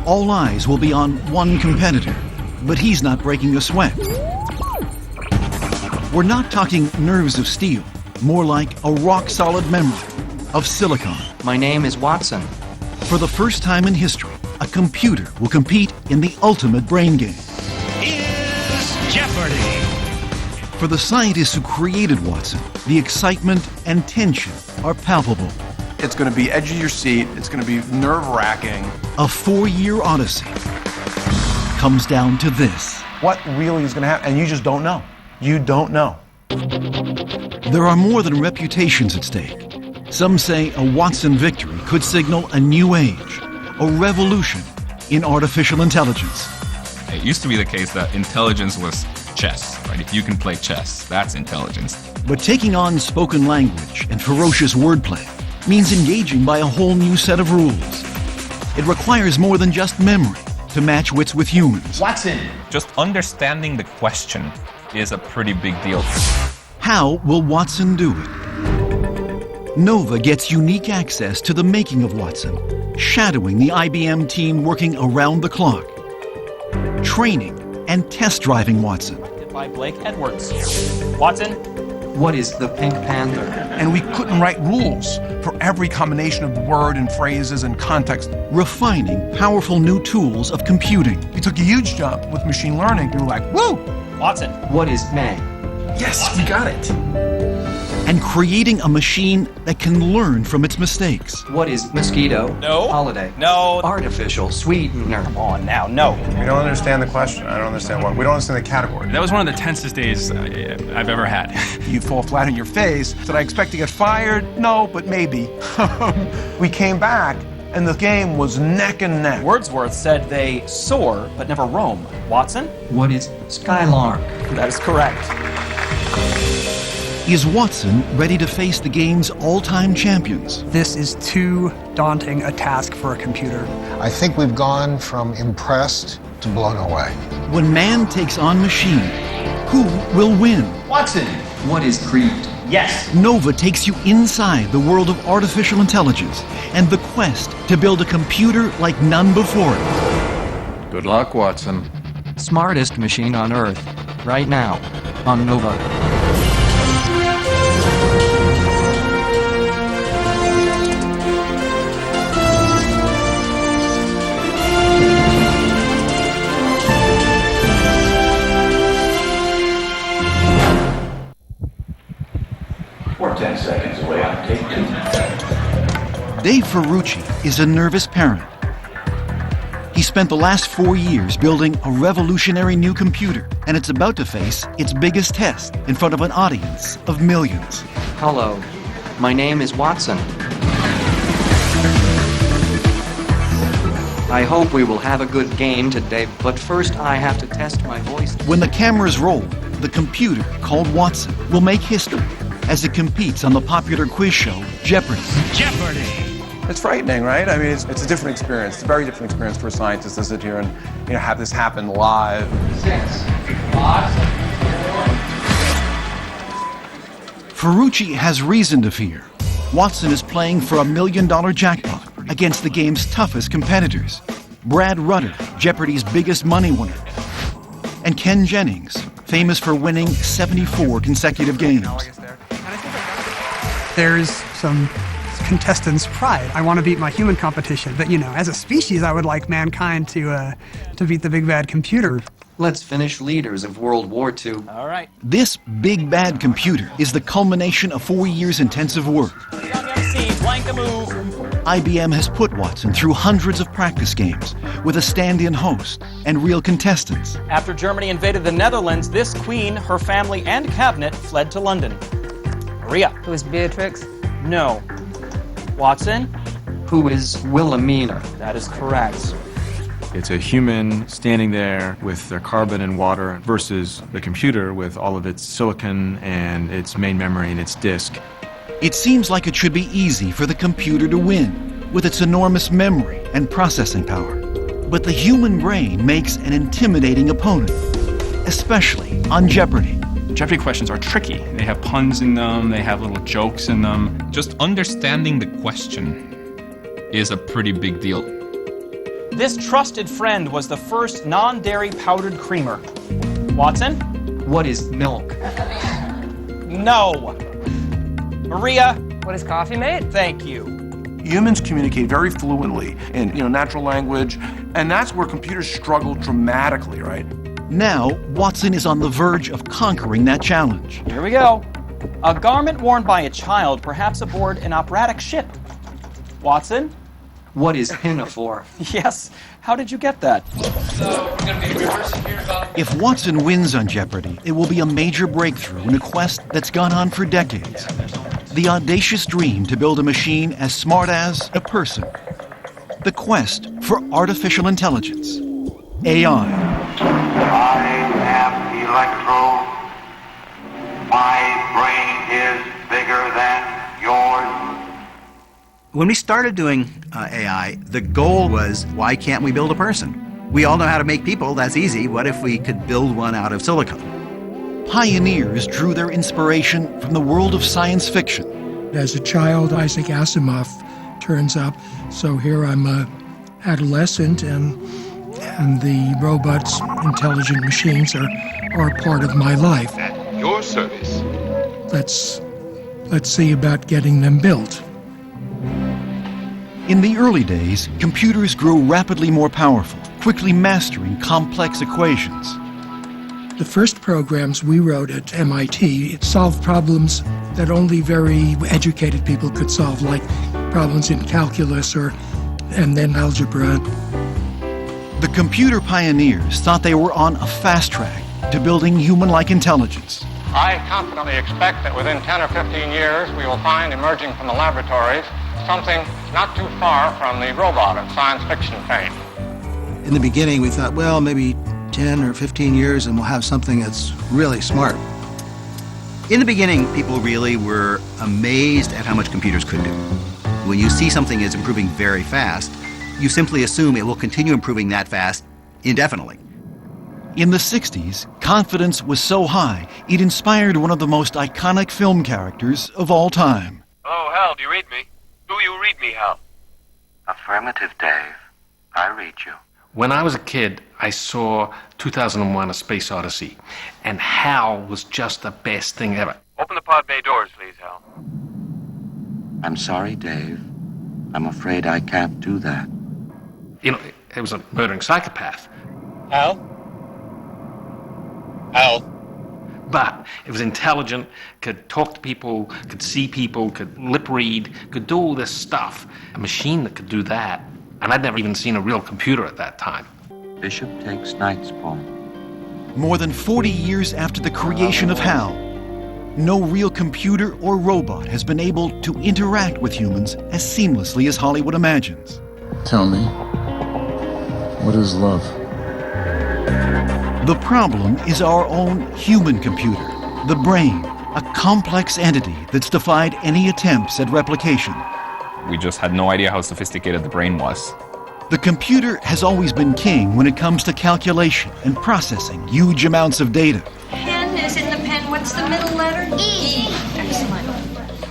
All eyes will be on one competitor, but he's not breaking a sweat. We're not talking nerves of steel, more like a rock-solid memory of silicon. My name is Watson. For the first time in history, a computer will compete in the ultimate brain game. Is Jeopardy! For the scientists who created Watson, the excitement and tension are palpable. It's going to be edge of your seat. It's going to be nerve-wracking. A 4-year odyssey comes down to this. What really is going to happen? And you just don't know. You don't know. There are more than reputations at stake. Some say a Watson victory could signal a new age, a revolution in artificial intelligence. It used to be the case that intelligence was chess, right? If you can play chess, that's intelligence. But taking on spoken language and ferocious wordplay means engaging by a whole new set of rules. It requires more than just memory to match wits with humans. Watson! Just understanding the question is a pretty big deal. How will Watson do it? Nova gets unique access to the making of Watson, shadowing the IBM team working around the clock, training and test driving Watson. By Blake Edwards. Watson? What is the Pink Panther? And we couldn't write rules for every combination of word and phrases and context. Refining powerful new tools of computing. We took a huge jump with machine learning. We were like, woo! Watson? What is May? Yes, we got it. And creating a machine that can learn from its mistakes. What is mosquito? No. Holiday? No. Artificial sweetener? Come on now, no. We don't understand the question. I don't understand what. We don't understand the category. That was one of the tensest days I've ever had. You fall flat on your face. Did I expect to get fired? No, but maybe. We came back, and the game was neck and neck. Wordsworth said they soar, but never roam. Watson? What is Skylark? That is correct. Is Watson ready to face the game's all-time champions? This is too daunting a task for a computer. I think we've gone from impressed to blown away. When man takes on machine, who will win? Watson! What is Creed? Yes. Nova takes you inside the world of artificial intelligence and the quest to build a computer like none before it. Good luck, Watson. Smartest machine on Earth. Right now. On Nova. Dave Ferrucci is a nervous parent. He spent the last 4 years building a revolutionary new computer, and it's about to face its biggest test in front of an audience of millions. Hello. My name is Watson. I hope we will have a good game today, but first I have to test my voice. When the cameras roll, the computer, called Watson, will make history as it competes on the popular quiz show, Jeopardy! Jeopardy! It's frightening, right? I mean, it's a different experience. It's a very different experience for a scientist to sit here and have this happen live. 6, 5, 4. Ferrucci has reason to fear. Watson is playing for $1 million jackpot against the game's toughest competitors. Brad Rutter, Jeopardy's biggest money winner, and Ken Jennings, famous for winning 74 consecutive games. There's some contestants' pride. I want to beat my human competition, but as a species, I would like mankind to beat the big bad computer. Let's finish leaders of World War II. All right. This big bad computer is the culmination of 4 years intensive work. Blank the move. IBM has put Watson through hundreds of practice games with a stand-in host and real contestants. After Germany invaded the Netherlands, this queen, her family, and cabinet fled to London. Maria. Who is Beatrix? No. Watson? Who is Wilhelmina? That is correct. It's a human standing there with their carbon and water versus the computer with all of its silicon and its main memory and its disk. It seems like it should be easy for the computer to win with its enormous memory and processing power. But the human brain makes an intimidating opponent, especially on Jeopardy! Jeopardy questions are tricky. They have puns in them, they have little jokes in them. Just understanding the question is a pretty big deal. This trusted friend was the first non-dairy powdered creamer. Watson? What is milk? No. Maria? What is coffee made? Thank you. Humans communicate very fluently in natural language, and that's where computers struggle dramatically, right? Now, Watson is on the verge of conquering that challenge. Here we go. A garment worn by a child, perhaps aboard an operatic ship. Watson? What is pinafore? Yes. How did you get that? If Watson wins on Jeopardy, it will be a major breakthrough in a quest that's gone on for decades. The audacious dream to build a machine as smart as a person. The quest for artificial intelligence. AI. I am Electro. My brain is bigger than yours. When we started doing AI, the goal was, why can't we build a person? We all know how to make people, that's easy. What if we could build one out of silicon? Pioneers drew their inspiration from the world of science fiction. As a child, Isaac Asimov turns up, so here I'm a adolescent, and the robots, intelligent machines, are part of my life. At your service. Let's see about getting them built. In the early days, computers grew rapidly more powerful, quickly mastering complex equations. The first programs we wrote at MIT solved problems that only very educated people could solve, like problems in calculus and then algebra. The computer pioneers thought they were on a fast track to building human-like intelligence. I confidently expect that within 10 or 15 years we will find emerging from the laboratories something not too far from the robot of science fiction fame. In the beginning, we thought, well, maybe 10 or 15 years and we'll have something that's really smart. In the beginning, people really were amazed at how much computers could do. When you see something is improving very fast, you simply assume it will continue improving that fast indefinitely. In the 60s, confidence was so high, it inspired one of the most iconic film characters of all time. Oh, Hal, do you read me? Do you read me, Hal? Affirmative, Dave. I read you. When I was a kid, I saw 2001: A Space Odyssey, and Hal was just the best thing ever. Open the pod bay doors, please, Hal. I'm sorry, Dave. I'm afraid I can't do that. You know, it was a murdering psychopath. Hal? Hal? But it was intelligent, could talk to people, could see people, could lip read, could do all this stuff. A machine that could do that. And I'd never even seen a real computer at that time. Bishop takes knight's pawn. More than 40 years after the creation of HAL, no real computer or robot has been able to interact with humans as seamlessly as Hollywood imagines. Tell me, what is love? The problem is our own human computer, the brain, a complex entity that's defied any attempts at replication. We just had no idea how sophisticated the brain was. The computer has always been king when it comes to calculation and processing huge amounts of data. Pen is in the pen. What's the middle letter? E. Excellent.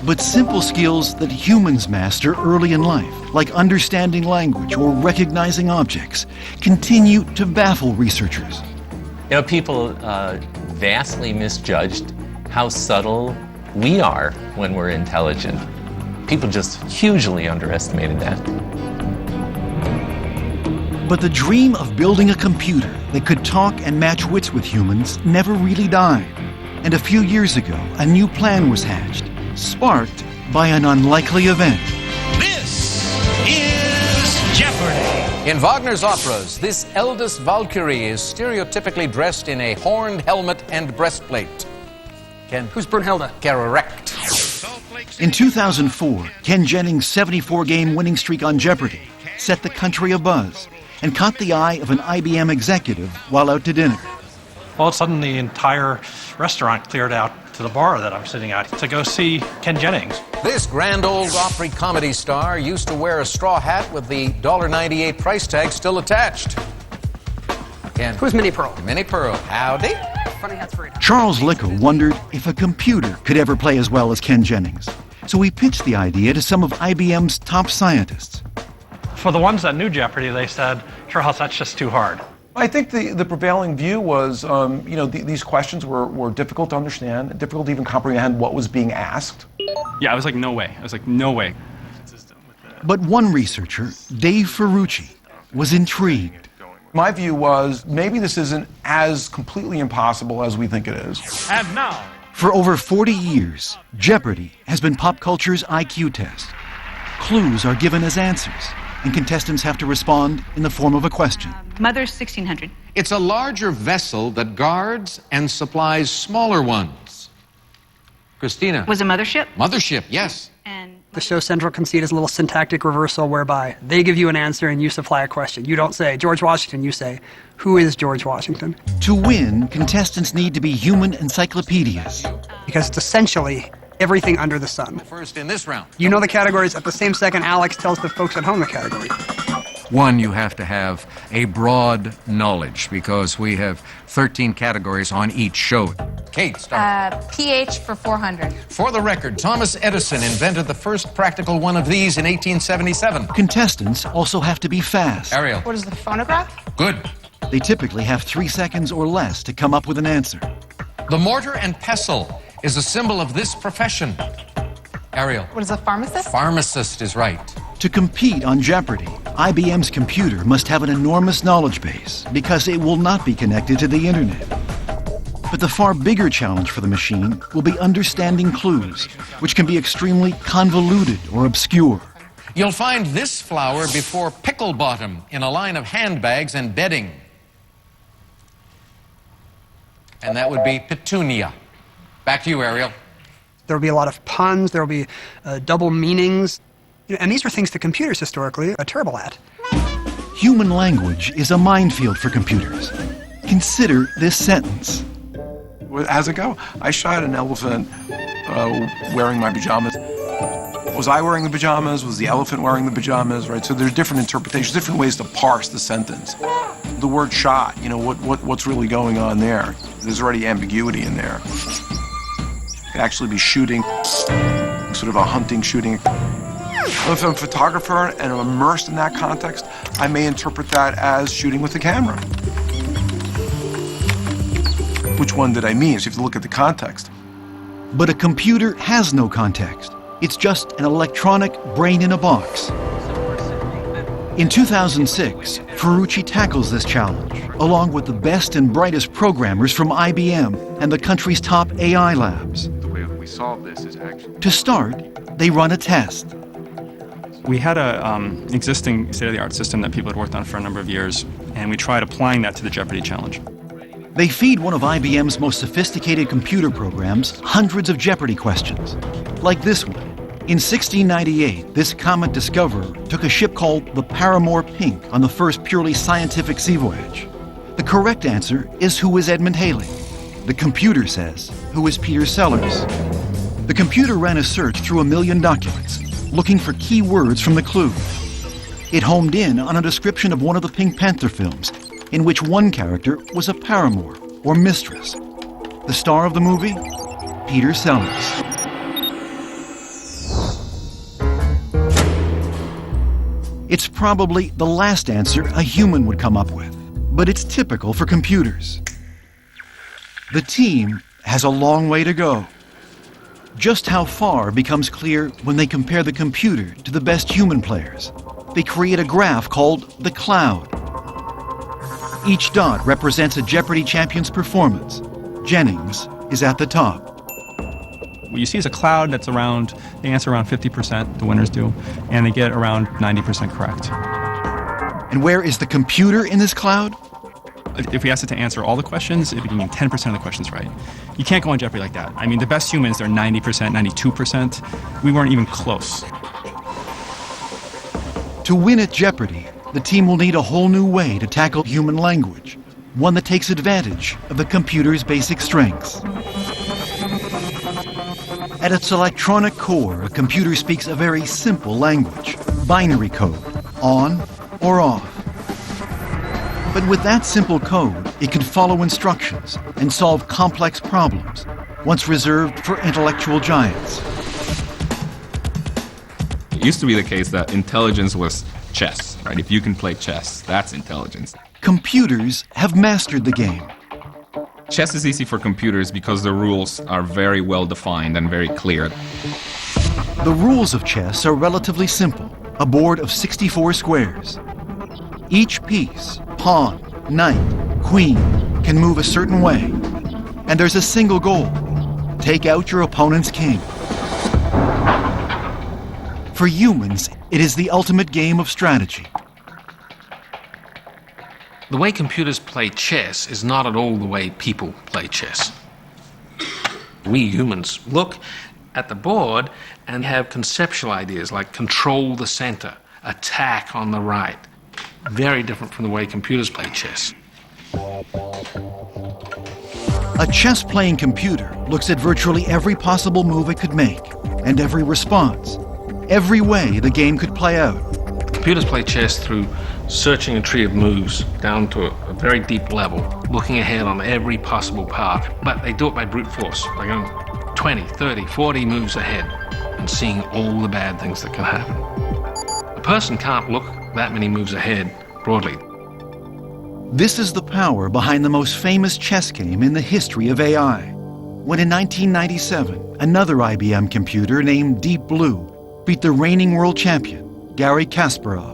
But simple skills that humans master early in life, like understanding language or recognizing objects, continue to baffle researchers. You know, people vastly misjudged how subtle we are when we're intelligent. People just hugely underestimated that. But the dream of building a computer that could talk and match wits with humans never really died. And a few years ago, a new plan was hatched, sparked by an unlikely event. This is Jeopardy! In Wagner's operas, this eldest Valkyrie is stereotypically dressed in a horned helmet and breastplate. Ken? Who's Brunhilde? Correct. In 2004, Ken Jennings' 74-game winning streak on Jeopardy set the country abuzz and caught the eye of an IBM executive while out to dinner. All of a sudden, the entire restaurant cleared out to the bar that I'm sitting at to go see Ken Jennings. This grand old Opry comedy star used to wear a straw hat with the $1.98 price tag still attached. Ken? Who's Minnie Pearl? Minnie Pearl. Howdy. Funny hat's free. Charles Lickel wondered if a computer could ever play as well as Ken Jennings. So he pitched the idea to some of IBM's top scientists. For the ones that knew Jeopardy, they said, Charles, that's just too hard. I think the prevailing view was, these questions were difficult to understand, difficult to even comprehend what was being asked. Yeah, I was like, no way. I was like, no way. But one researcher, Dave Ferrucci, was intrigued. My view was, maybe this isn't as completely impossible as we think it is. And now, For over 40 years, Jeopardy has been pop culture's IQ test. Clues are given as answers, and contestants have to respond in the form of a question. Mother's 1600. It's a larger vessel that guards and supplies smaller ones. Christina. Was a mothership? Mothership, yes. The show's central conceit is a little syntactic reversal whereby they give you an answer and you supply a question. You don't say, George Washington, you say, who is George Washington? To win, contestants need to be human encyclopedias. Because it's essentially everything under the sun. First in this round. You know the categories at the same second Alex tells the folks at home the category. One, you have to have a broad knowledge because we have 13 categories on each show. Kate, start. pH for 400. For the record, Thomas Edison invented the first practical one of these in 1877. Contestants also have to be fast. Ariel. What is the phonograph? Good. They typically have 3 seconds or less to come up with an answer. The mortar and pestle is a symbol of this profession. Ariel. What is a pharmacist? Pharmacist is right. To compete on Jeopardy, IBM's computer must have an enormous knowledge base because it will not be connected to the internet. But the far bigger challenge for the machine will be understanding clues, which can be extremely convoluted or obscure. You'll find this flower before pickle bottom in a line of handbags and bedding. And that would be petunia. Back to you, Ariel. There will be a lot of puns, there will be double meanings. And these are things that computers historically are terrible at. Human language is a minefield for computers. Consider this sentence. How's it go? I shot an elephant wearing my pajamas. Was I wearing the pajamas? Was the elephant wearing the pajamas? Right. So there's different interpretations, different ways to parse the sentence. The word shot, what's really going on there? There's already ambiguity in there. It could actually be shooting, sort of a hunting shooting. If I'm a photographer and I'm immersed in that context, I may interpret that as shooting with the camera. Which one did I mean? So you have to look at the context. But a computer has no context. It's just an electronic brain in a box. In 2006, Ferrucci tackles this challenge, along with the best and brightest programmers from IBM and the country's top AI labs. The way we solve this is actually... To start, they run a test. We had an existing state-of-the-art system that people had worked on for a number of years, and we tried applying that to the Jeopardy challenge. They feed one of IBM's most sophisticated computer programs hundreds of Jeopardy questions, like this one. In 1698, this comet discoverer took a ship called the Paramour Pink on the first purely scientific sea voyage. The correct answer is who is Edmund Halley. The computer says, who is Peter Sellers? The computer ran a search through 1 million documents, looking for key words from the clue. It homed in on a description of one of the Pink Panther films, in which one character was a paramour, or mistress. The star of the movie? Peter Sellers. It's probably the last answer a human would come up with, but it's typical for computers. The team has a long way to go. Just how far becomes clear when they compare the computer to the best human players. They create a graph called the cloud. Each dot represents a Jeopardy champion's performance. Jennings is at the top. What you see is a cloud that's around, they answer around 50%, the winners do, and they get around 90% correct. And where is the computer in this cloud? If we asked it to answer all the questions, it'd be getting 10% of the questions right. You can't go on Jeopardy like that. I mean, the best humans, they're 90%, 92%. We weren't even close. To win at Jeopardy, the team will need a whole new way to tackle human language, one that takes advantage of the computer's basic strengths. At its electronic core, a computer speaks a very simple language, binary code, on or off. But with that simple code, it can follow instructions and solve complex problems, once reserved for intellectual giants. It used to be the case that intelligence was chess, right? If you can play chess, that's intelligence. Computers have mastered the game. Chess is easy for computers because the rules are very well defined and very clear. The rules of chess are relatively simple, a board of 64 squares. Each piece, pawn, knight, queen, can move a certain way, and there's a single goal: take out your opponent's king. For humans, it is the ultimate game of strategy. The way computers play chess is not at all the way people play chess. We humans look at the board and have conceptual ideas like control the center, attack on the right. Very different from the way computers play chess. A chess-playing computer looks at virtually every possible move it could make, and every response, every way the game could play out. Computers play chess through searching a tree of moves down to a very deep level, looking ahead on every possible path. But they do it by brute force, by going 20, 30, 40 moves ahead and seeing all the bad things that can happen. A person can't look that many moves ahead broadly. This is the power behind the most famous chess game in the history of AI. When in 1997, another IBM computer named Deep Blue beat the reigning world champion, Garry Kasparov.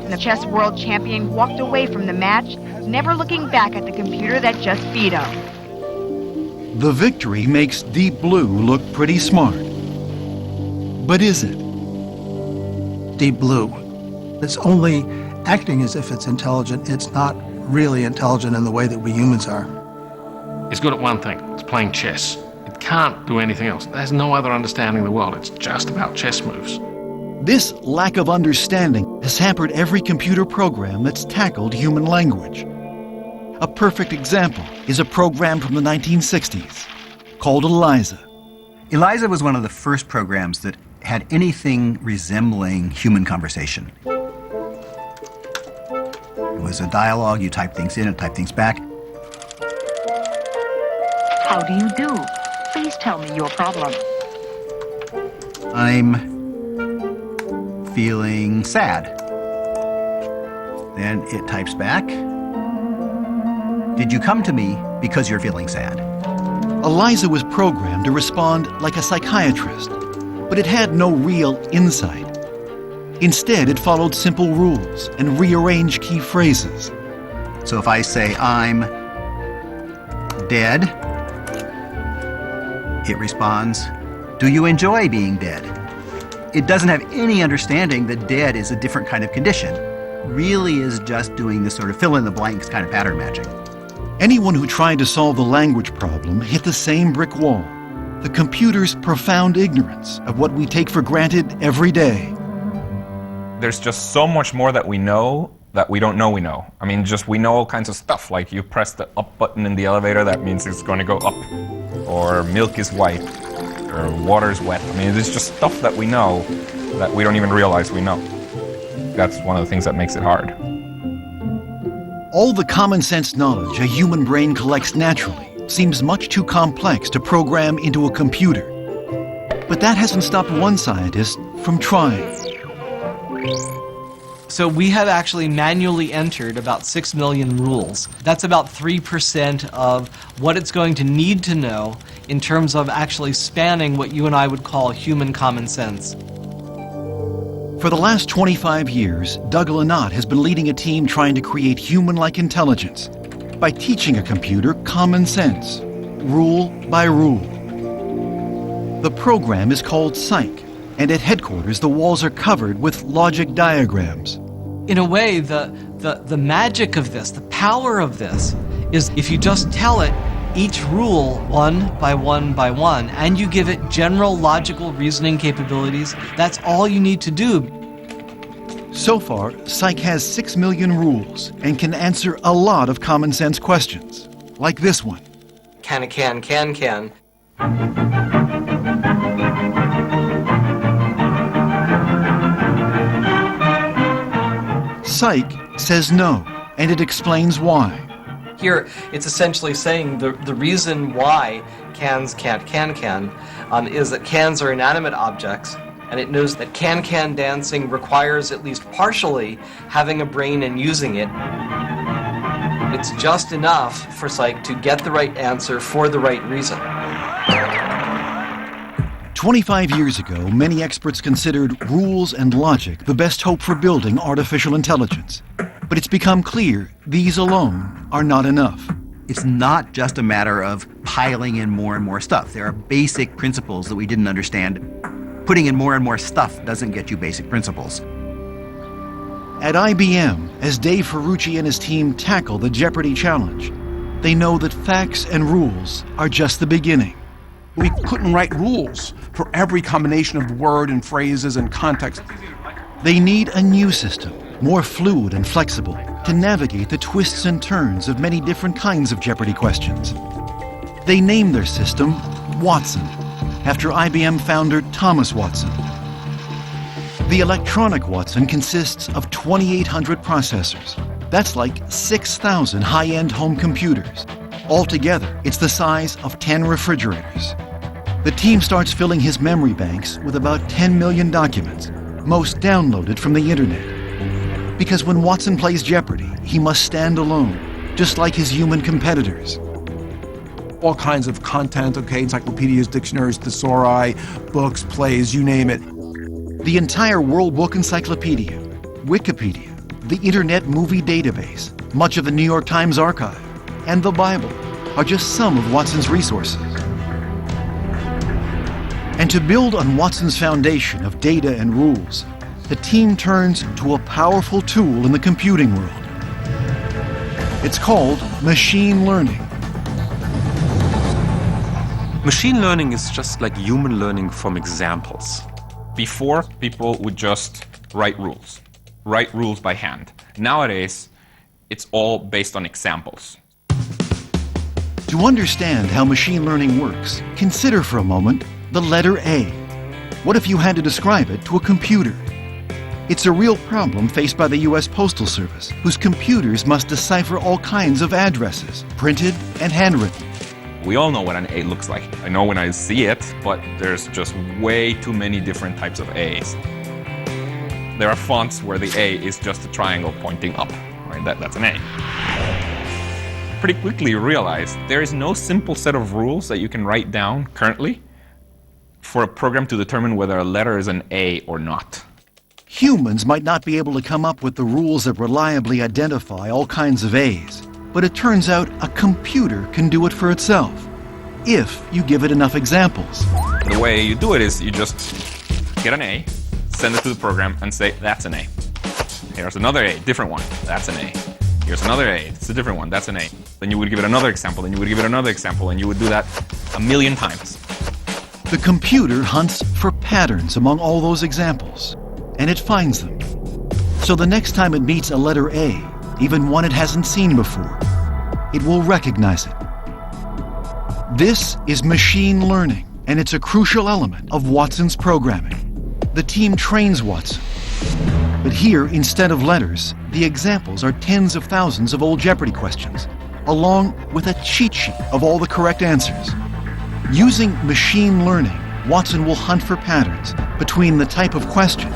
The chess world champion walked away from the match, never looking back at the computer that just beat him. The victory makes Deep Blue look pretty smart. But is it? Deep Blue. It's only acting as if it's intelligent. It's not really intelligent in the way that we humans are. It's good at one thing. It's playing chess. It can't do anything else. It has no other understanding of the world. It's just about chess moves. This lack of understanding has hampered every computer program that's tackled human language. A perfect example is a program from the 1960s called ELIZA. ELIZA was one of the first programs that had anything resembling human conversation. It was a dialogue. You type things in and type things back. How do you do? Please tell me your problem. I'm feeling sad. Then it types back. Did you come to me because you're feeling sad? ELIZA was programmed to respond like a psychiatrist, but it had no real insight. Instead, it followed simple rules and rearranged key phrases. So if I say, I'm dead, it responds, do you enjoy being dead? It doesn't have any understanding that dead is a different kind of condition. Really is just doing this sort of fill-in-the-blanks kind of pattern matching. Anyone who tried to solve the language problem hit the same brick wall: the computer's profound ignorance of what we take for granted every day. There's just so much more that we know that we don't know we know. I mean, just we know all kinds of stuff, like you press the up button in the elevator, that means it's going to go up. Or milk is white, or water is wet. I mean, there's just stuff that we know that we don't even realize we know. That's one of the things that makes it hard. All the common sense knowledge a human brain collects naturally seems much too complex to program into a computer. But that hasn't stopped one scientist from trying. So we have actually manually entered about 6 million rules. That's about 3% of what it's going to need to know in terms of actually spanning what you and I would call human common sense. For the last 25 years, Doug Lennott has been leading a team trying to create human-like intelligence by teaching a computer common sense, rule by rule. The program is called Psych, and at headquarters the walls are covered with logic diagrams. In a way, the magic of this, the power of this, is if you just tell it each rule one by one by one, and you give it general logical reasoning capabilities, that's all you need to do. So far, Psych has 6 million rules and can answer a lot of common sense questions, like this one. Can. Psych says no, and it explains why. Here, it's essentially saying the reason why cans can't can is that cans are inanimate objects and it knows that can-can dancing requires at least partially having a brain and using it. It's just enough for Psych to get the right answer for the right reason. 25 years ago, many experts considered rules and logic the best hope for building artificial intelligence. But it's become clear these alone are not enough. It's not just a matter of piling in more and more stuff. There are basic principles that we didn't understand. Putting in more and more stuff doesn't get you basic principles. At IBM, as Dave Ferrucci and his team tackle the Jeopardy challenge, they know that facts and rules are just the beginning. We couldn't write rules for every combination of word and phrases and context. They need a new system, more fluid and flexible, to navigate the twists and turns of many different kinds of Jeopardy questions. They named their system Watson, after IBM founder Thomas Watson. The electronic Watson consists of 2,800 processors. That's like 6,000 high-end home computers. Altogether, it's the size of 10 refrigerators. The team starts filling his memory banks with about 10 million documents, most downloaded from the internet. Because when Watson plays Jeopardy, he must stand alone, just like his human competitors. All kinds of content, okay, encyclopedias, dictionaries, thesauri, books, plays, you name it. The entire World Book Encyclopedia, Wikipedia, the Internet Movie Database, much of the New York Times archive, and the Bible are just some of Watson's resources. And to build on Watson's foundation of data and rules, the team turns to a powerful tool in the computing world. It's called machine learning. Machine learning is just like human learning from examples. Before, people would just write rules by hand. Nowadays, it's all based on examples. To understand how machine learning works, consider for a moment the letter A. What if you had to describe it to a computer? It's a real problem faced by the U.S. Postal Service, whose computers must decipher all kinds of addresses, printed and handwritten. We all know what an A looks like. I know when I see it, but there's just way too many different types of A's. There are fonts where the A is just a triangle pointing up, right? That's an A. Pretty quickly you realize there is no simple set of rules that you can write down currently for a program to determine whether a letter is an A or not. Humans might not be able to come up with the rules that reliably identify all kinds of A's, but it turns out a computer can do it for itself, if you give it enough examples. The way you do it is you just get an A, send it to the program, and say, that's an A. Here's another A, different one, that's an A. Here's another A, it's a different one, that's an A. Then you would give it another example, then you would give it another example, and you would do that 1,000,000 times. The computer hunts for patterns among all those examples, and it finds them. So the next time it meets a letter A, even one it hasn't seen before, it will recognize it. This is machine learning, and it's a crucial element of Watson's programming. The team trains Watson. But here, instead of letters, the examples are tens of thousands of old Jeopardy questions, along with a cheat sheet of all the correct answers. Using machine learning, Watson will hunt for patterns between the type of question,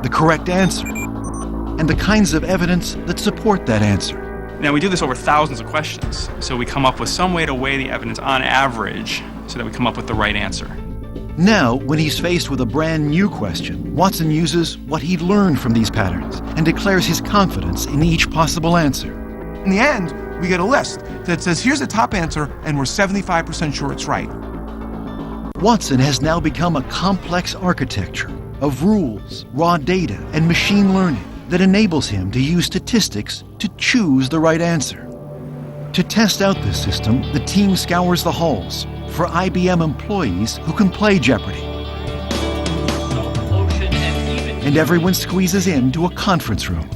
the correct answer, and the kinds of evidence that support that answer. Now, we do this over thousands of questions, so we come up with some way to weigh the evidence on average so that we come up with the right answer. Now, when he's faced with a brand new question, Watson uses what he'd learned from these patterns and declares his confidence in each possible answer. In the end, we get a list that says, here's the top answer, and we're 75% sure it's right. Watson has now become a complex architecture of rules, raw data, and machine learning that enables him to use statistics to choose the right answer. To test out this system, the team scours the halls for IBM employees who can play Jeopardy! And everyone squeezes into a conference room.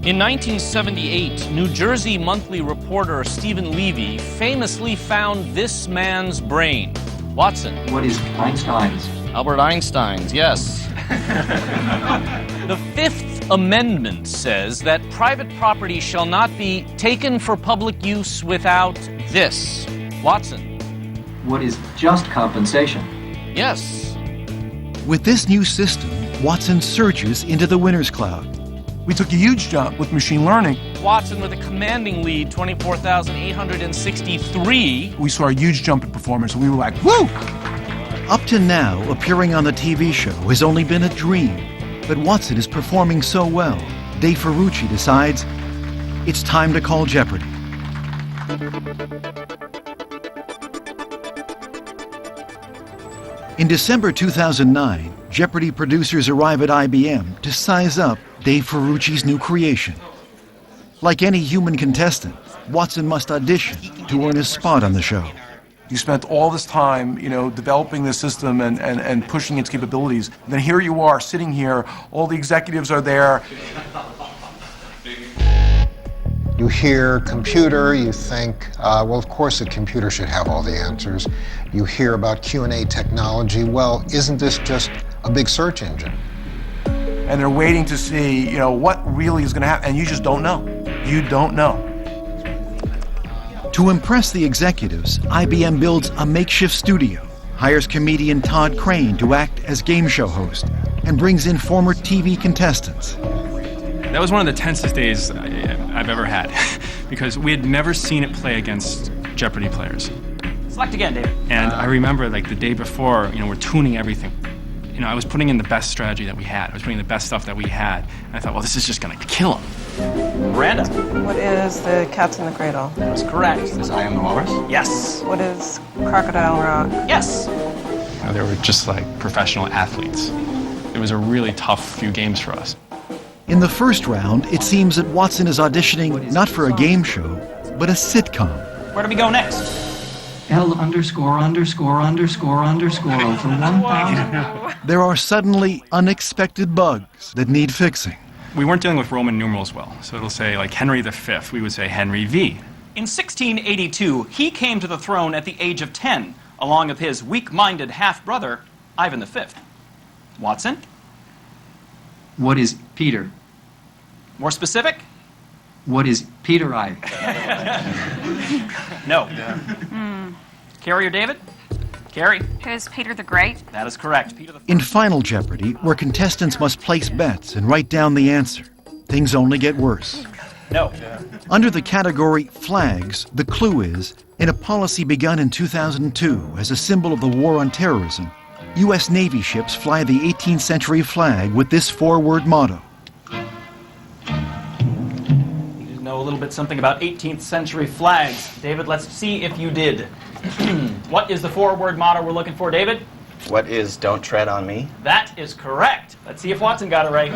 In 1978, New Jersey monthly reporter Stephen Levy famously found this man's brain. Watson. What is Einstein's? Albert Einstein's, yes. The Fifth Amendment says that private property shall not be taken for public use without this. Watson. What is just compensation? Yes. With this new system, Watson surges into the winner's cloud. We took a huge jump with machine learning. Watson with a commanding lead, 24,863. We saw a huge jump in performance, and we were like, woo! Up to now, appearing on the TV show has only been a dream. But Watson is performing so well, Dave Ferrucci decides it's time to call Jeopardy! In December 2009, Jeopardy! Producers arrive at IBM to size up Dave Ferrucci's new creation. Like any human contestant, Watson must audition to earn his spot on the show. You spent all this time, developing this system and pushing its capabilities. And then here you are, sitting here, all the executives are there. You hear computer, you think, well, of course a computer should have all the answers. You hear about Q&A technology, well, isn't this just a big search engine? And they're waiting to see, what really is going to happen, and you just don't know. You don't know. To impress the executives, IBM builds a makeshift studio, hires comedian Todd Crane to act as game show host, and brings in former TV contestants. That was one of the tensest days I've ever had, because we had never seen it play against Jeopardy! Players. Select again, David. And I remember, the day before, we're tuning everything. I was putting in the best strategy that we had. I was putting in the best stuff that we had. And I thought, well, this is just going to kill him. Miranda. What is the Cat's in the Cradle? That's correct. Is I Am the Walrus? Yes. What is Crocodile Rock? Yes. They were just like professional athletes. It was a really tough few games for us. In the first round, it seems that Watson is auditioning not for a game show, but a sitcom. Where do we go next? L______ for 1,000. There are suddenly unexpected bugs that need fixing. We weren't dealing with Roman numerals well, so it'll say like Henry V. We would say Henry V. In 1682, he came to the throne at the age of 10, along with his weak-minded half-brother, Ivan V. Watson? What is Peter? More specific? What is Peter I? No. Carrie or David? Carrie? Who's Peter the Great? That is correct. Peter the In Final Jeopardy, where contestants must place bets and write down the answer, things only get worse. No. Under the category Flags, the clue is, in a policy begun in 2002 as a symbol of the war on terrorism, U.S. Navy ships fly the 18th century flag with this four-word motto. You did know a little bit something about 18th century flags. David, let's see if you did. What is the four-word motto we're looking for, David? What is Don't Tread on Me? That is correct. Let's see if Watson got it right.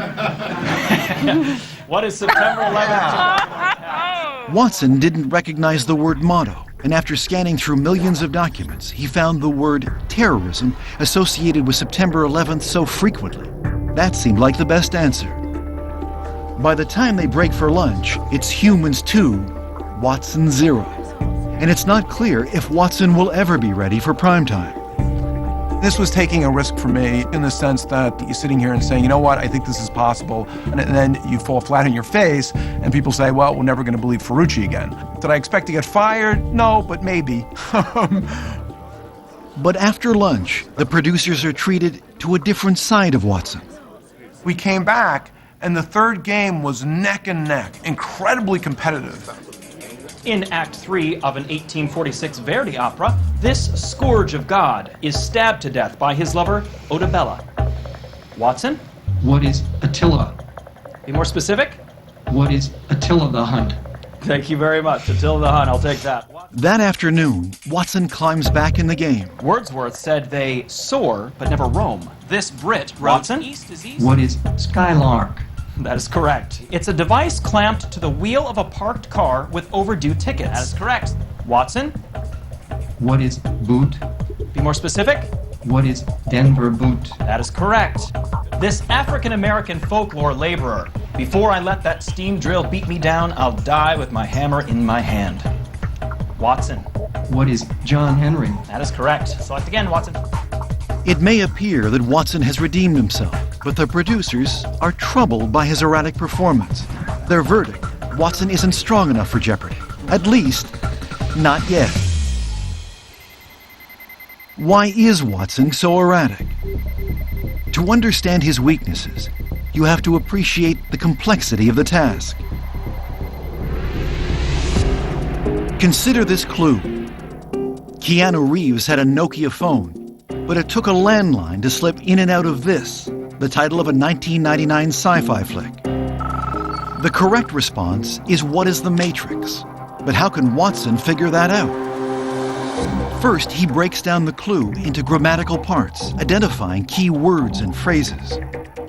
What is September 11th? Watson didn't recognize the word motto, and after scanning through millions of documents, he found the word terrorism associated with September 11th so frequently. That seemed like the best answer. By the time they break for lunch, it's humans 2, Watson 0. And it's not clear if Watson will ever be ready for primetime. This was taking a risk for me in the sense that you're sitting here and saying, you know what, I think this is possible. And then you fall flat on your face and people say, well, we're never going to believe Ferrucci again. Did I expect to get fired? No, but maybe. But after lunch, the producers are treated to a different side of Watson. We came back and the third game was neck and neck, incredibly competitive. In Act 3 of an 1846 Verdi opera, this scourge of God is stabbed to death by his lover, Ottobella. Watson? What is Attila? Be more specific? What is Attila the Hun? Thank you very much. Attila the Hun, I'll take that. That afternoon, Watson climbs back in the game. Wordsworth said they soar, but never roam. This Brit, Watson? East is east. What is Skylark? That is correct. It's a device clamped to the wheel of a parked car with overdue tickets. That is correct. Watson? What is Boot? Be more specific? What is Denver Boot? That is correct. This African-American folklore laborer. Before I let that steam drill beat me down, I'll die with my hammer in my hand. Watson? What is John Henry? That is correct. Select again, Watson. It may appear that Watson has redeemed himself, but the producers are troubled by his erratic performance. Their verdict, Watson isn't strong enough for Jeopardy. At least, not yet. Why is Watson so erratic? To understand his weaknesses, you have to appreciate the complexity of the task. Consider this clue. Keanu Reeves had a Nokia phone, but it took a landline to slip in and out of this, the title of a 1999 sci-fi flick. The correct response is what is the Matrix? But how can Watson figure that out? First, he breaks down the clue into grammatical parts, identifying key words and phrases.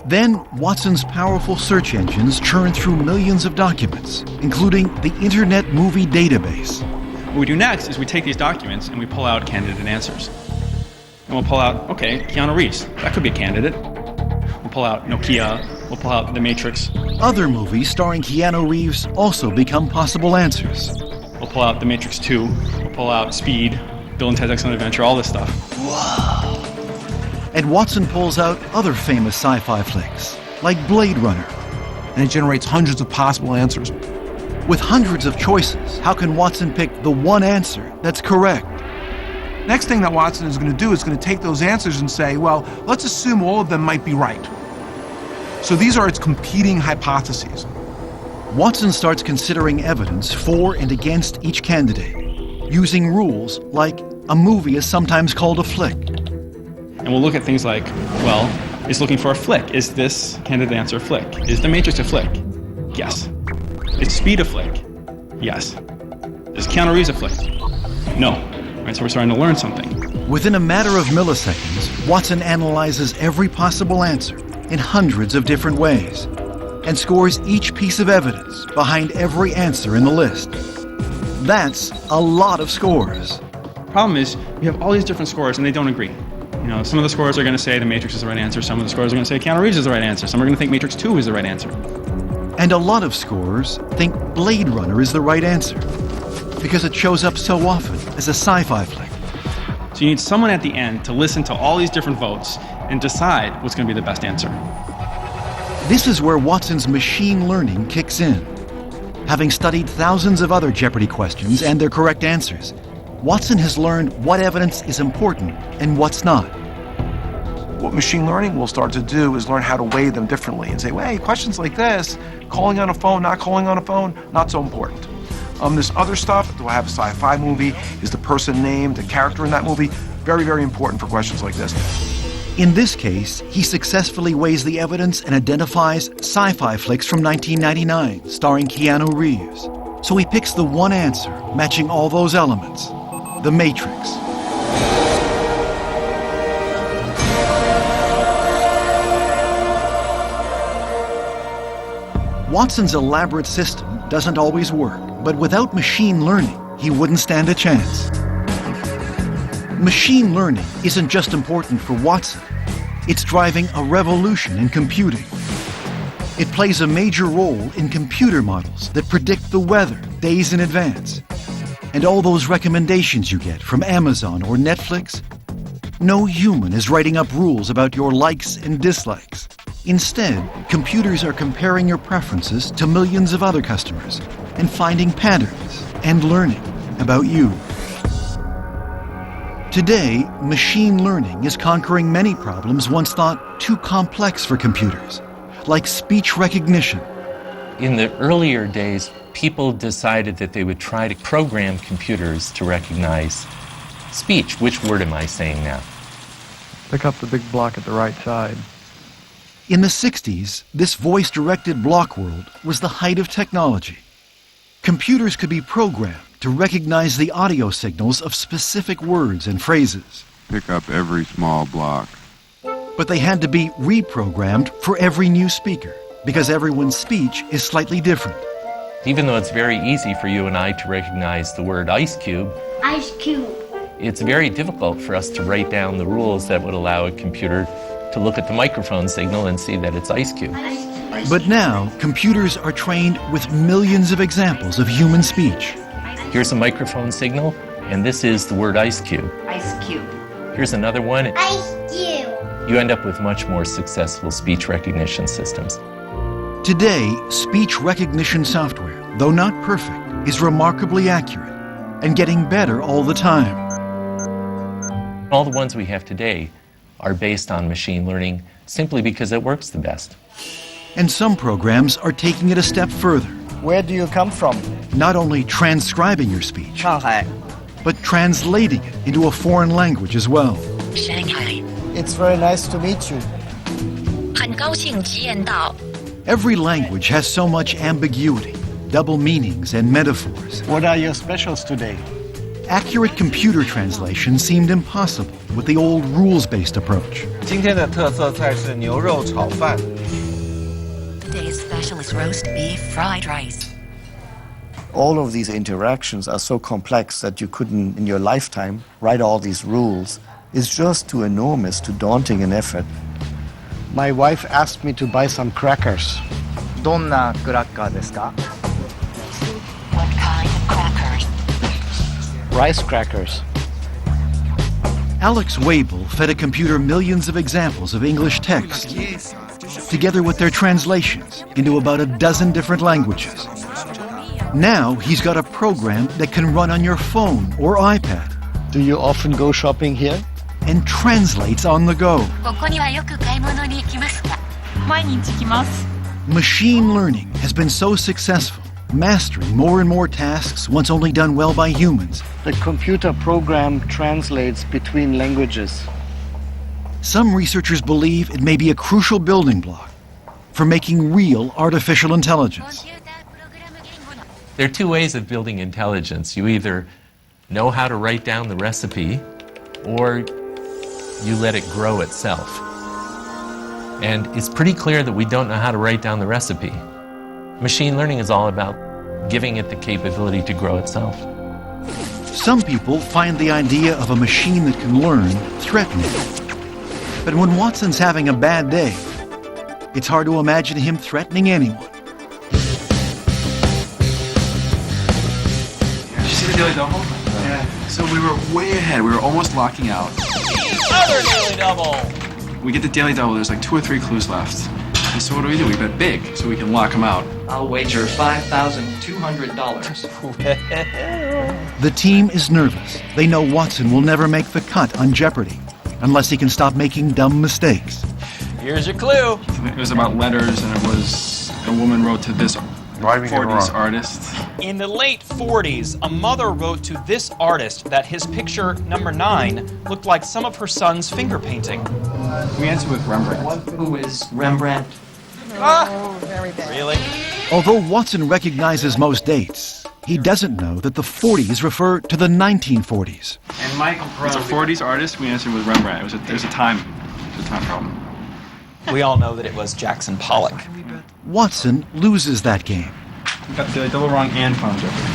Then, Watson's powerful search engines churn through millions of documents, including the Internet Movie Database. What we do next is we take these documents and we pull out candidate answers. And we'll pull out, okay, Keanu Reeves, that could be a candidate. We'll pull out Nokia, we'll pull out The Matrix. Other movies starring Keanu Reeves also become possible answers. We'll pull out The Matrix 2, we'll pull out Speed, Bill and Ted's Excellent Adventure, all this stuff. Whoa. And Watson pulls out other famous sci-fi flicks, like Blade Runner. And it generates hundreds of possible answers. With hundreds of choices, how can Watson pick the one answer that's correct? Next thing that Watson is going to do is going to take those answers and say, well, let's assume all of them might be right. So these are its competing hypotheses. Watson starts considering evidence for and against each candidate, using rules like a movie is sometimes called a flick. And we'll look at things like, well, it's looking for a flick. Is this candidate answer a flick? Is The Matrix a flick? Yes. Is Speed a flick? Yes. Is Keanu Reeves a flick? No. Right, so we're starting to learn something. Within a matter of milliseconds, Watson analyzes every possible answer in hundreds of different ways and scores each piece of evidence behind every answer in the list. That's a lot of scores. Problem is, we have all these different scores and they don't agree. You know, some of the scores are going to say The Matrix is the right answer. Some of the scores are going to say Keanu Reeves is the right answer. Some are going to think Matrix 2 is the right answer. And a lot of scores think Blade Runner is the right answer because it shows up so often as a sci-fi flick. So you need someone at the end to listen to all these different votes and decide what's going to be the best answer. This is where Watson's machine learning kicks in. Having studied thousands of other Jeopardy questions and their correct answers, Watson has learned what evidence is important and what's not. What machine learning will start to do is learn how to weigh them differently and say, well, hey, questions like this, calling on a phone, not calling on a phone, not so important. This other stuff, do I have a sci-fi movie? Is the person named a character in that movie? Very, very important for questions like this. In this case, he successfully weighs the evidence and identifies sci-fi flicks from 1999 starring Keanu Reeves. So he picks the one answer matching all those elements, The Matrix. Watson's elaborate system doesn't always work, but without machine learning, he wouldn't stand a chance. Machine learning isn't just important for Watson, it's driving a revolution in computing. It plays a major role in computer models that predict the weather days in advance. And all those recommendations you get from Amazon or Netflix, no human is writing up rules about your likes and dislikes. Instead, computers are comparing your preferences to millions of other customers and finding patterns and learning about you. Today, machine learning is conquering many problems once thought too complex for computers, like speech recognition. In the earlier days, people decided that they would try to program computers to recognize speech. Which word am I saying now? Pick up the big block at the right side. In the 60s, this voice-directed block world was the height of technology. Computers could be programmed to recognize the audio signals of specific words and phrases. Pick up every small block. But they had to be reprogrammed for every new speaker, because everyone's speech is slightly different. Even though it's very easy for you and I to recognize the word ice cube, Ice cube. it's very difficult for us to write down the rules that would allow a computer to look at the microphone signal and see that it's ice cube. But now, computers are trained with millions of examples of human speech. Here's a microphone signal, and this is the word ice cube. Ice cube. Here's another one. Ice cube. You end up with much more successful speech recognition systems. Today, speech recognition software, though not perfect, is remarkably accurate and getting better all the time. All the ones we have today are based on machine learning simply because it works the best. And some programs are taking it a step further. Where do you come from? Not only transcribing your speech, Shanghai. but translating it into a foreign language as well. Shanghai. It's very nice to meet you. 很高兴体验到 Every language has so much ambiguity, double meanings, and metaphors. What are your specials today? Accurate computer translation seemed impossible with the old rules-based approach. 今天的特色菜是牛肉炒饭。 Today's special is roast beef fried rice. All of these interactions are so complex that you couldn't, in your lifetime, write all these rules. It's just too enormous, too daunting an effort. My wife asked me to buy some crackers. どんなクラッカーですか? What kind of crackers? Rice crackers. Alex Wabel fed a computer millions of examples of English text, together with their translations into about a dozen different languages. Now he's got a program that can run on your phone or iPad. Do you often go shopping here? And translates on the go. ここにはよく買い物に行きますか? 毎日来ます. Machine learning has been so successful, mastering more and more tasks once only done well by humans. The computer program translates between languages. Some researchers believe it may be a crucial building block for making real artificial intelligence. There are two ways of building intelligence. You either know how to write down the recipe, or you let it grow itself. And it's pretty clear that we don't know how to write down the recipe. Machine learning is all about giving it the capability to grow itself. Some people find the idea of a machine that can learn threatening. But when Watson's having a bad day, it's hard to imagine him threatening anyone. Did you see the Daily Double? Yeah. So we were way ahead. We were almost locking out. Other Daily Double! We get the Daily Double. There's like 2 or 3 clues left. And so what do? We bet big so we can lock them out. I'll wager $5,200. The team is nervous. They know Watson will never make the cut on Jeopardy unless he can stop making dumb mistakes. Here's your clue. It was about letters, and it was a woman wrote to this 40s artist. In the late 40s, a mother wrote to this artist that his picture, number 9, looked like some of her son's finger painting. We answered with Rembrandt. Who is Rembrandt? Oh, very bad. Really? Although Watson recognizes most dates, he doesn't know that the 40s refer to the 1940s. And Michael, it's a 40s artist. We answered with Rembrandt. There's a time problem. We all know that it was Jackson Pollock. Watson loses that game. Got the double wrong and found Jeopardy.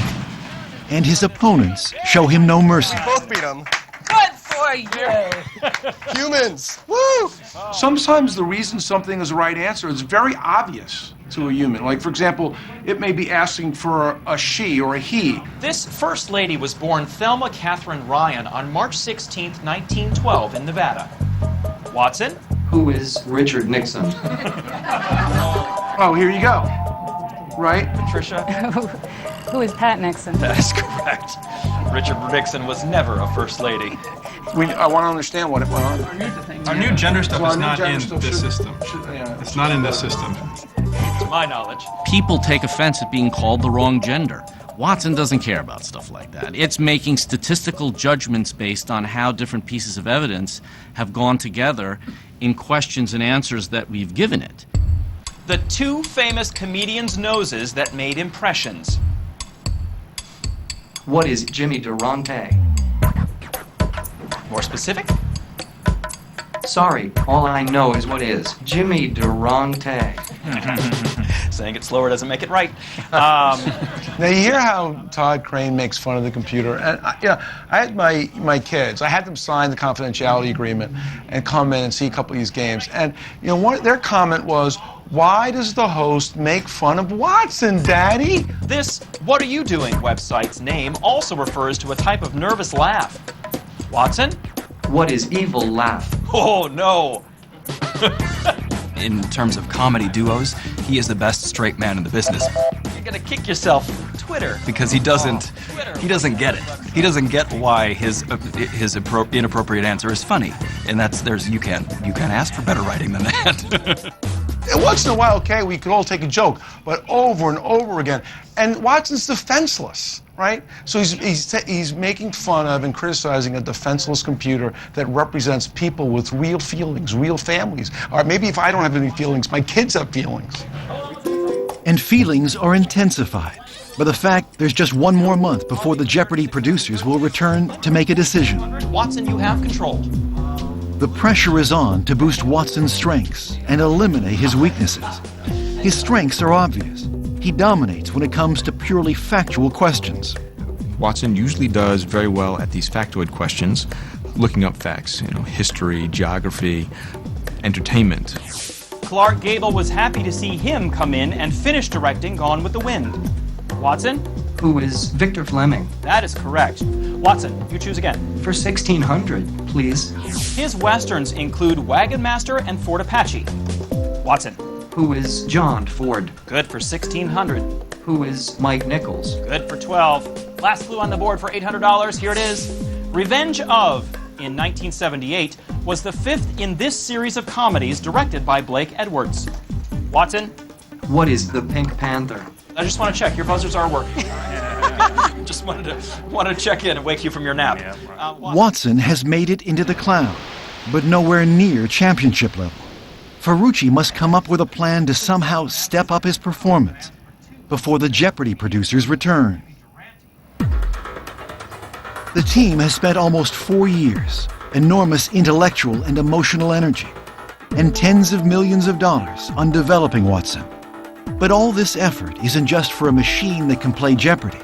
And his opponents show him no mercy. Both beat him. Good for you. Humans. Woo! Sometimes the reason something is the right answer is very obvious to a human. Like, for example, it may be asking for a she or a he. This first lady was born Thelma Catherine Ryan on March 16, 1912 in Nevada. Watson? Who is Richard Nixon? Oh, here you go. Right? Patricia? Who is Pat Nixon? That is correct. Richard Nixon was never a first lady. I want to understand what went on. Our new gender stuff is not in stuff this system. It's not in this system. To my knowledge. People take offense at being called the wrong gender. Watson doesn't care about stuff like that. It's making statistical judgments based on how different pieces of evidence have gone together in questions and answers that we've given it. The 2 famous comedians' noses that made impressions. What is Jimmy Durante? More specific? Sorry, all I know is what is Jimmy Durante. Saying it slower doesn't make it right. Now you hear how Todd Crane makes fun of the computer, and I had my kids. I had them sign the confidentiality agreement and come in and see a couple of these games. And their comment was, "Why does the host make fun of Watson, Daddy?" This "What Are You Doing" website's name also refers to a type of nervous laugh. Watson? What is evil laugh? Oh no. In terms of comedy duos, he is the best straight man in the business. You're gonna kick yourself. Twitter. Because he doesn't get it. He doesn't get why his inappropriate answer is funny. And you can't ask for better writing than that. And once in a while, okay, we could all take a joke, but over and over again. And Watson's defenseless, right? So he's making fun of and criticizing a defenseless computer that represents people with real feelings, real families. Or maybe if I don't have any feelings, my kids have feelings. And feelings are intensified by the fact there's just one more month before the Jeopardy producers will return to make a decision. Watson, you have control. The pressure is on to boost Watson's strengths and eliminate his weaknesses. His strengths are obvious. He dominates when it comes to purely factual questions. Watson usually does very well at these factoid questions, looking up facts, history, geography, entertainment. Clark Gable was happy to see him come in and finish directing Gone with the Wind. Watson? Who is Victor Fleming? That is correct. Watson, you choose again. For 1600, please. His westerns include Wagon Master and Fort Apache. Watson. Who is John Ford? Good for 1600. Who is Mike Nichols? Good for 12. Last clue on the board for $800. Here it is. Revenge of, in 1978, was the fifth in this series of comedies directed by Blake Edwards. Watson? What is the Pink Panther? I just want to check. Your buzzers are working. Just wanted to check in and wake you from your nap. Watson has made it into the cloud, but nowhere near championship level. Ferrucci must come up with a plan to somehow step up his performance before the Jeopardy producers return. The team has spent almost 4 years, enormous intellectual and emotional energy, and tens of millions of dollars on developing Watson. But all this effort isn't just for a machine that can play Jeopardy.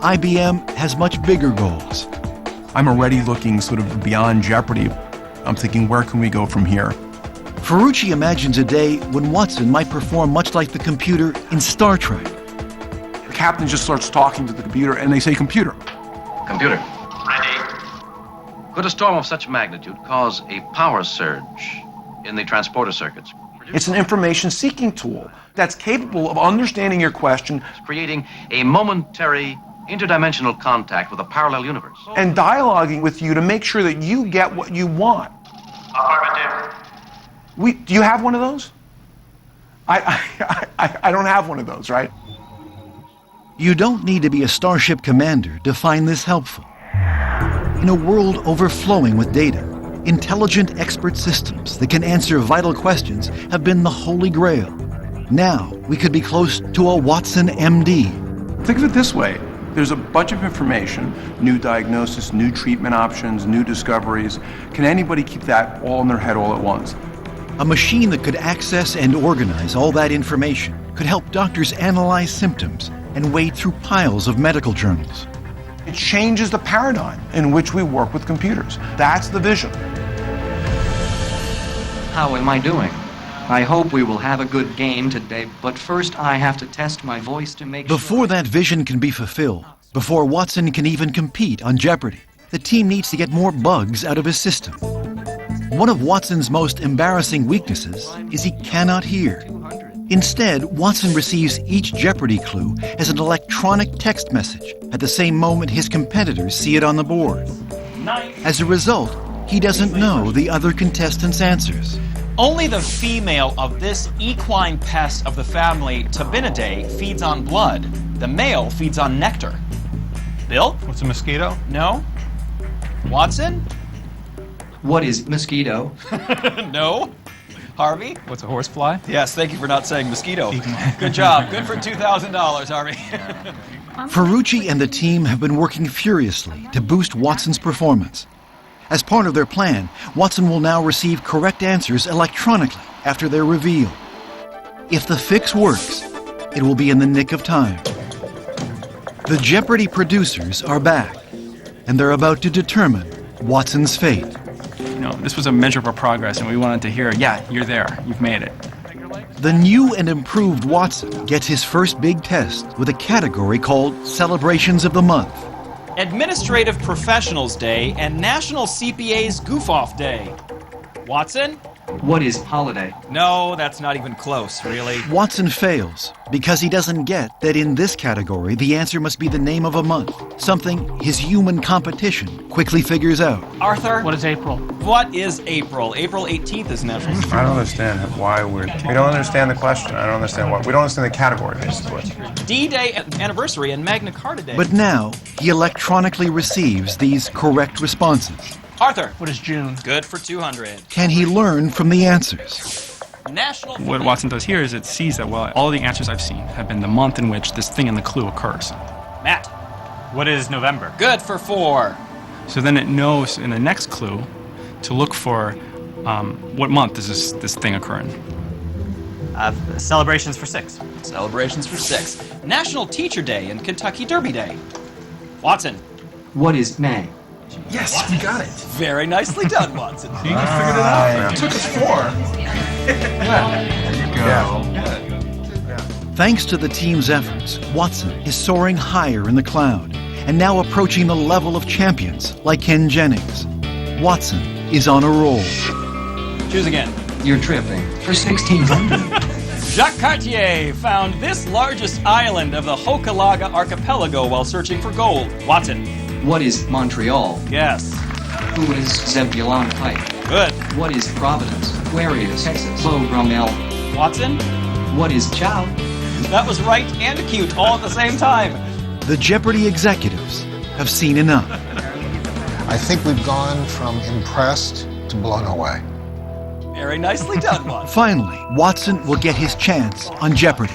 IBM has much bigger goals. I'm already looking sort of beyond Jeopardy. I'm thinking, where can we go from here? Ferrucci imagines a day when Watson might perform much like the computer in Star Trek. The captain just starts talking to the computer, and they say, "Computer." Computer. Ready. Could a storm of such magnitude cause a power surge in the transporter circuits? It's an information-seeking tool that's capable of understanding your question, creating a momentary interdimensional contact with a parallel universe, and dialoguing with you to make sure that you get what you want. Affirmative. Do you have one of those? I don't have one of those, right? You don't need to be a starship commander to find this helpful. In a world overflowing with data, intelligent expert systems that can answer vital questions have been the holy grail. Now, we could be close to a Watson MD. Think of it this way. There's a bunch of information, new diagnosis, new treatment options, new discoveries. Can anybody keep that all in their head all at once? A machine that could access and organize all that information could help doctors analyze symptoms and wade through piles of medical journals. It changes the paradigm in which we work with computers. That's the vision. How am I doing? I hope we will have a good game today, but first I have to test my voice to make Before that vision can be fulfilled, before Watson can even compete on Jeopardy, the team needs to get more bugs out of his system. One of Watson's most embarrassing weaknesses is he cannot hear. Instead, Watson receives each Jeopardy clue as an electronic text message at the same moment his competitors see it on the board. As a result, he doesn't know the other contestants' answers. Only the female of this equine pest of the family Tabinidae feeds on blood. The male feeds on nectar. Bill? What's a mosquito? No. Watson? What is mosquito? No. Harvey? What's a horsefly? Yes, thank you for not saying mosquito. Good job. Good for $2,000, Harvey. Ferrucci and the team have been working furiously to boost Watson's performance. As part of their plan, Watson will now receive correct answers electronically after their reveal. If the fix works, it will be in the nick of time. The Jeopardy producers are back, and they're about to determine Watson's fate. This was a measure of our progress, and we wanted to hear, yeah, you're there, you've made it. The new and improved Watson gets his first big test with a category called Celebrations of the Month. Administrative Professionals Day and National CPA's Goof-Off Day. Watson? What is holiday? No, that's not even close, really. Watson fails because he doesn't get that in this category the answer must be the name of a month, something his human competition quickly figures out. Arthur? What is April? What is April? April 18th is National I don't understand why we don't understand the question. I don't understand why. We don't understand the category, basically. D-Day anniversary and Magna Carta Day. But now he electronically receives these correct responses. Arthur. What is June? Good for 200. Can he learn from the answers? National. What Watson does here is it sees that, well, all the answers I've seen have been the month in which this thing in the clue occurs. Matt. What is November? Good for 4. So then it knows in the next clue to look for what month does this thing occur in. Celebrations for 6. Celebrations for 6. National Teacher Day and Kentucky Derby Day. Watson. What is May? Yes, we got it. Very nicely done, Watson. You figured it out. It took us 4. Thanks to the team's efforts, Watson is soaring higher in the cloud and now approaching the level of champions like Ken Jennings. Watson is on a roll. Choose again. You're tripping. For 1,600. Jacques Cartier found this largest island of the Hochelaga archipelago while searching for gold. Watson. What is Montreal? Yes. Who is Zebulon Pike? Good. What is Providence? Where is Texas? Beau Brummel. Watson. What is Chow? That was right and cute all at the same time. The Jeopardy executives have seen enough. I think we've gone from impressed to blown away. Very nicely done, Watson. Finally, Watson will get his chance on Jeopardy.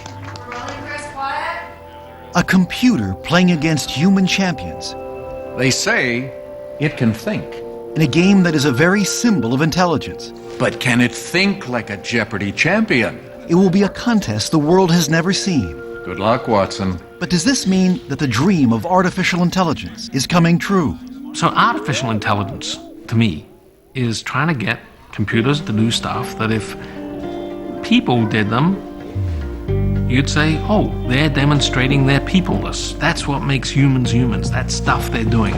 A computer playing against human champions. They say it can think. In a game that is a very symbol of intelligence. But can it think like a Jeopardy champion? It will be a contest the world has never seen. Good luck, Watson. But does this mean that the dream of artificial intelligence is coming true? So artificial intelligence, to me, is trying to get computers to do stuff that if people did them, you'd say, oh, they're demonstrating their peopleness. That's what makes humans humans. That stuff they're doing.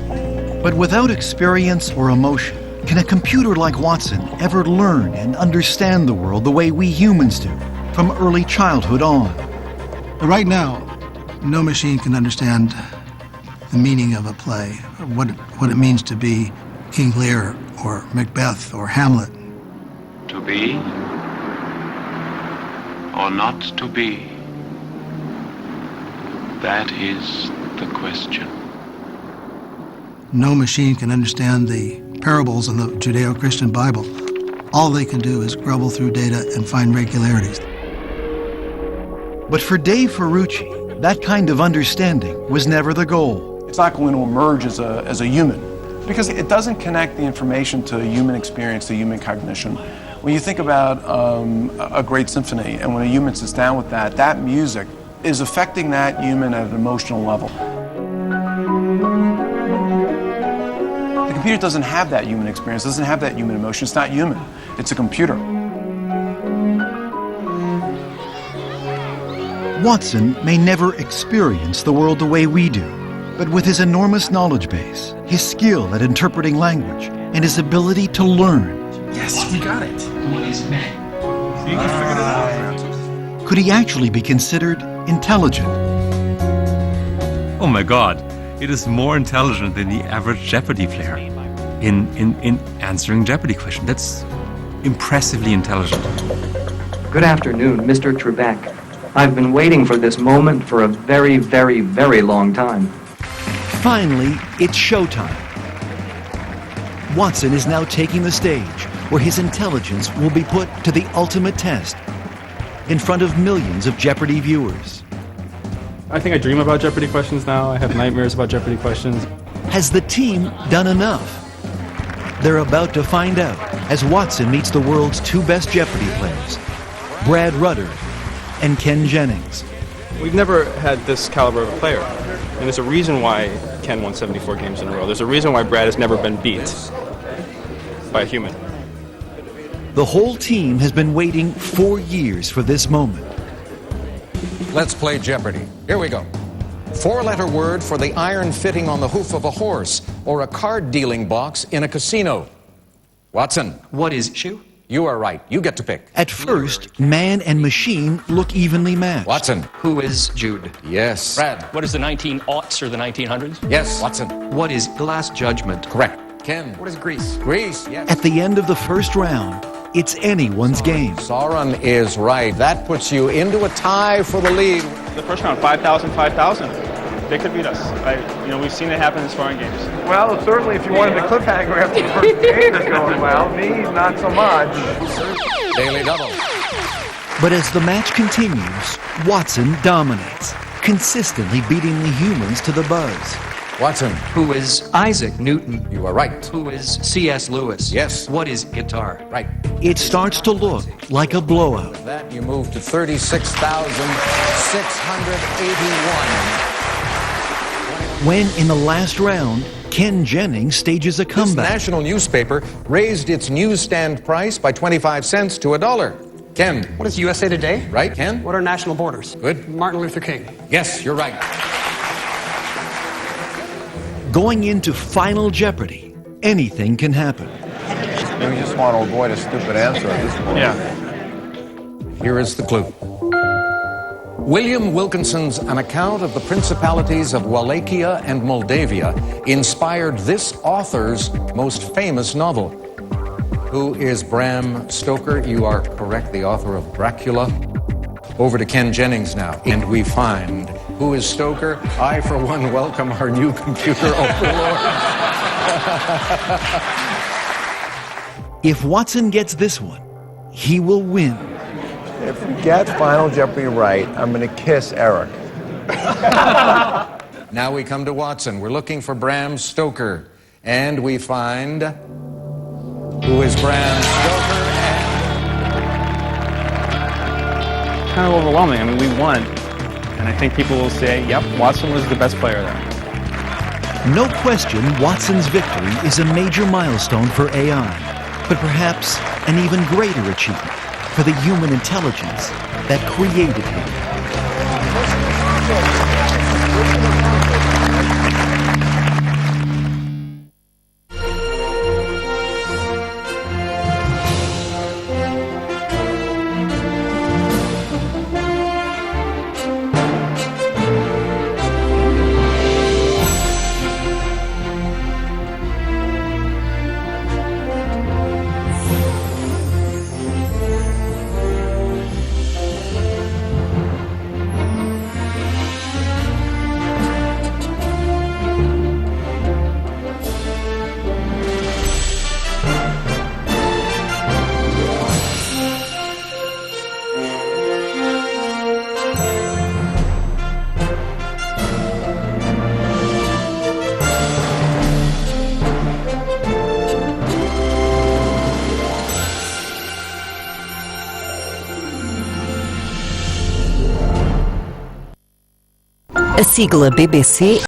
But without experience or emotion, can a computer like Watson ever learn and understand the world the way we humans do, from early childhood on? Right now, no machine can understand the meaning of a play, or what it means to be King Lear or Macbeth or Hamlet. To be or not to be? That is the question. No machine can understand the parables in the Judeo-Christian Bible. All they can do is grubble through data and find regularities. But for Dave Ferrucci, that kind of understanding was never the goal. It's not going to emerge as a human because it doesn't connect the information to human experience, to human cognition. When you think about a great symphony and when a human sits down with that music is affecting that human at an emotional level. The computer doesn't have that human experience, doesn't have that human emotion. It's not human. It's a computer. Watson may never experience the world the way we do, but with his enormous knowledge base, his skill at interpreting language, and his ability to learn. Yes, we got it. What is man? You figured it out. Could he actually be considered intelligent? Oh my God, it is more intelligent than the average Jeopardy player in answering Jeopardy questions. That's impressively intelligent. Good afternoon, Mr. Trebek. I've been waiting for this moment for a very, very, very long time. Finally, it's showtime. Watson is now taking the stage, where his intelligence will be put to the ultimate test in front of millions of Jeopardy viewers. I think I dream about Jeopardy questions now. I have nightmares about Jeopardy questions. Has the team done enough? They're about to find out as Watson meets the world's two best Jeopardy players, Brad Rutter and Ken Jennings. We've never had this caliber of a player, and there's a reason why Ken won 74 games in a row. There's a reason why Brad has never been beat by a human. The whole team has been waiting 4 years for this moment. Let's play Jeopardy. Here we go. 4-letter word for the iron fitting on the hoof of a horse or a card dealing box in a casino. Watson. What is shoe? You are right. You get to pick. At first, man and machine look evenly matched. Watson. Who is Jude? Yes. Brad. What is the 1900s or the 1900s? Yes. Watson. What is The Last Judgment? Correct. Ken. What is Greece? Greece. Yes. At the end of the first round, it's anyone's game. Sauron is right. That puts you into a tie for the lead. The first round, 5,000, 5,000. They could beat us. We've seen it happen in sparring games. Well, certainly if you wanted the cliffhanger after the first game is going well, me, not so much. Daily double. But as the match continues, Watson dominates, consistently beating the humans to the buzz. Watson. Who is Isaac Newton? You are right. Who is C.S. Lewis? Yes. What is guitar? Right. It starts to look like a blowout. With that, you move to 36,681. When, in the last round, Ken Jennings stages a This comeback. national newspaper raised its newsstand price by 25 cents to $1. Ken. What is USA Today? Right, Ken? What are national borders? Good. Martin Luther King. Yes, you're right. Going into Final Jeopardy, anything can happen. We just want to avoid a stupid answer at this point. Yeah. Here is the clue. William Wilkinson's An Account of the Principalities of Wallachia and Moldavia inspired this author's most famous novel. Who is Bram Stoker? You are correct, the author of Dracula. Over to Ken Jennings now, and we find who is Stoker. I, for one, welcome our new computer overlord. If Watson gets this one, he will win. If we get Final Jeopardy right, I'm going to kiss Eric. Now we come to Watson. We're looking for Bram Stoker, and we find who is Bram Stoker. Kind of overwhelming. I mean, we won. And I think people will say, yep, Watson was the best player there. No question, Watson's victory is a major milestone for AI, but perhaps an even greater achievement for the human intelligence that created him. A sigla BBC